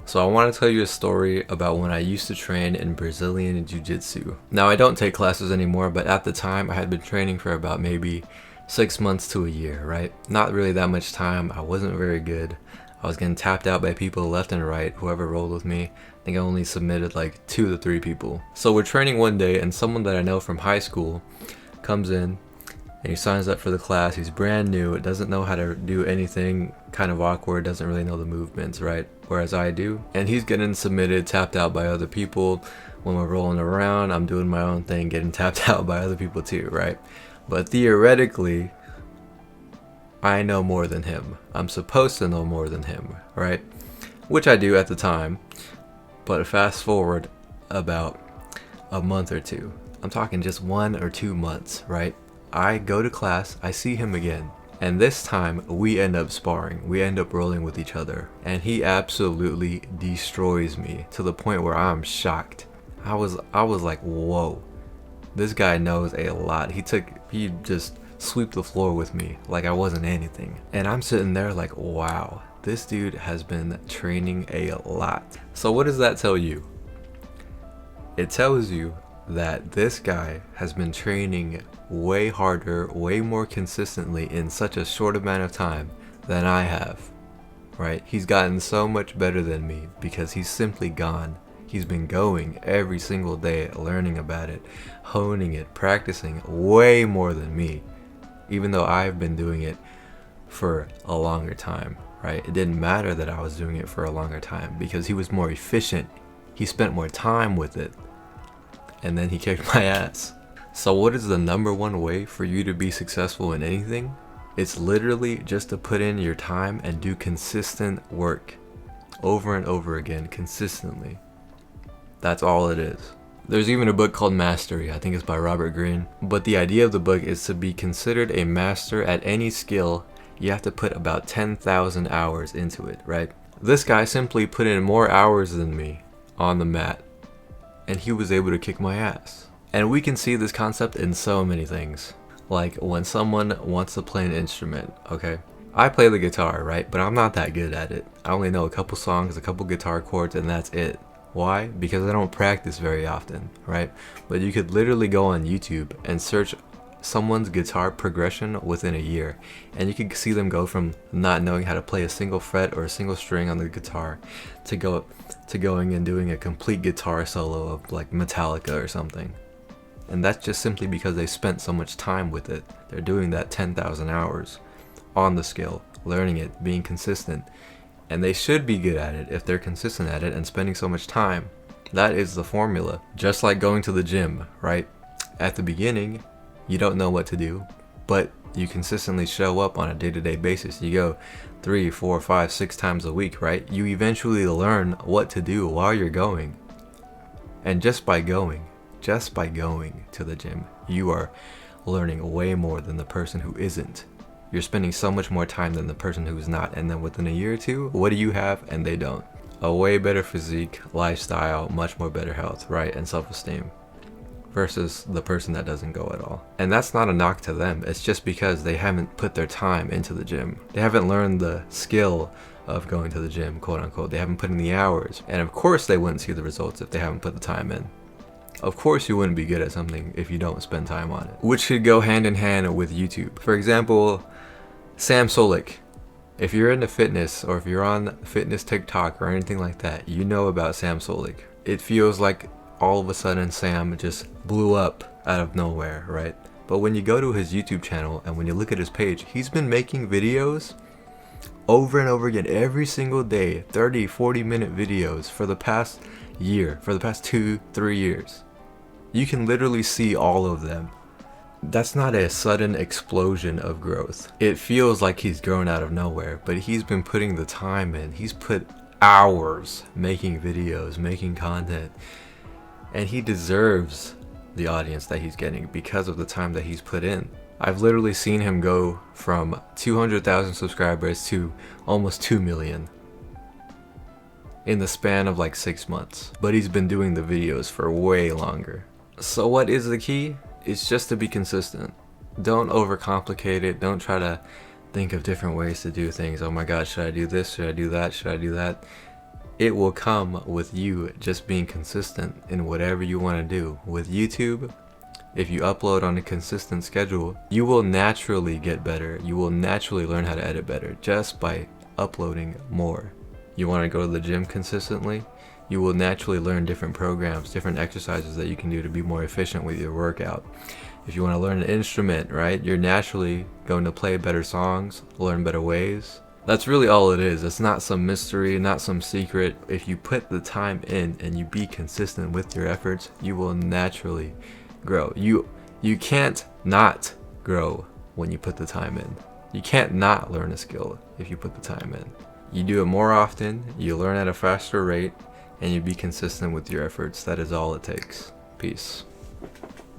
So I want to tell you a story about when I used to train in Brazilian Jiu-Jitsu. Now I don't take classes anymore, but at the time I had been training for about maybe 6 months to a year, right? Not really that much time. I wasn't very good. I was getting tapped out by people left and right, whoever rolled with me. I think I only submitted like 2 to 3 people. So we're training one day and someone that I know from high school comes in and he signs up for the class. He's brand new, doesn't know how to do anything, kind of awkward, doesn't really know the movements, right? Whereas I do. And he's getting submitted, tapped out by other people. When we're rolling around, I'm doing my own thing, getting tapped out by other people too, right? But theoretically, I know more than him. I'm supposed to know more than him, right? Which I do at the time. But fast forward about a month or two. I'm talking just 1 or 2 months, right? I go to class, I see him again. And this time we end up sparring. We end up rolling with each other. And he absolutely destroys me to the point where I'm shocked. I was like, whoa. This guy knows a lot. He just swept the floor with me like I wasn't anything. And I'm sitting there like, wow, this dude has been training a lot. So what does that tell you? It tells you that this guy has been training way harder, way more consistently in such a short amount of time than I have, right? He's gotten so much better than me because he's simply gone. He's been going every single day, learning about it, honing it, practicing way more than me, even though I've been doing it for a longer time, right? It didn't matter that I was doing it for a longer time because he was more efficient. He spent more time with it. And then he kicked my ass. So what is the number one way for you to be successful in anything? It's literally just to put in your time and do consistent work over and over again, consistently. That's all it is. There's even a book called Mastery. I think it's by Robert Greene. But the idea of the book is to be considered a master at any skill, you have to put about 10,000 hours into it, right? This guy simply put in more hours than me on the mat, and he was able to kick my ass. And we can see this concept in so many things. Like when someone wants to play an instrument, okay? I play the guitar, right? But I'm not that good at it. I only know a couple songs, a couple guitar chords, and that's it. Why? Because I don't practice very often, right? But you could literally go on YouTube and search someone's guitar progression within a year, and you could see them go from not knowing how to play a single fret or a single string on the guitar to going and doing a complete guitar solo of like Metallica or something. And that's just simply because they spent so much time with it. They're doing that 10,000 hours on the skill, learning it, being consistent. And they should be good at it if they're consistent at it and spending so much time. That is the formula. Just like going to the gym, right? At the beginning, you don't know what to do, but you consistently show up on a day-to-day basis. You go 3, 4, 5, 6 times a week, right? You eventually learn what to do while you're going. And just by going to the gym, you are learning way more than the person who isn't. You're spending so much more time than the person who's not. And then within a year or two, what do you have and they don't? A way better physique, lifestyle, much more better health, right? And self-esteem. Versus the person that doesn't go at all. And that's not a knock to them. It's just because they haven't put their time into the gym. They haven't learned the skill of going to the gym, quote unquote. They haven't put in the hours. And of course they wouldn't see the results if they haven't put the time in. Of course you wouldn't be good at something if you don't spend time on it. Which should go hand in hand with YouTube. For example, Sam Sulek. If you're into fitness or if you're on fitness TikTok or anything like that, you know about Sam Sulek. It feels like all of a sudden Sam just blew up out of nowhere, right? But when you go to his YouTube channel and when you look at his page, he's been making videos over and over again every single day, 30, 40-minute videos for the past year, for the past 2-3 years. You can literally see all of them. That's not a sudden explosion of growth. It feels like he's grown out of nowhere, but he's been putting the time in. He's put hours making videos, making content. And he deserves the audience that he's getting because of the time that he's put in. I've literally seen him go from 200,000 subscribers to almost 2 million in the span of like 6 months. But he's been doing the videos for way longer. So what is the key? It's just to be consistent. Don't overcomplicate it. Don't try to think of different ways to do things. Oh my God, should I do this? Should I do that? Should I do that? It will come with you just being consistent in whatever you want to do. With YouTube, if you upload on a consistent schedule, you will naturally get better. You will naturally learn how to edit better just by uploading more. You want to go to the gym consistently, you will naturally learn different programs, different exercises that you can do to be more efficient with your workout. If you want to learn an instrument, right, you're naturally going to play better songs, learn better ways. That's really all it is. It's not some mystery, not some secret. If you put the time in and you be consistent with your efforts, you will naturally grow. You can't not grow when you put the time in. You can't not learn a skill if you put the time in. You do it more often, you learn at a faster rate, and you be consistent with your efforts. That is all it takes. Peace.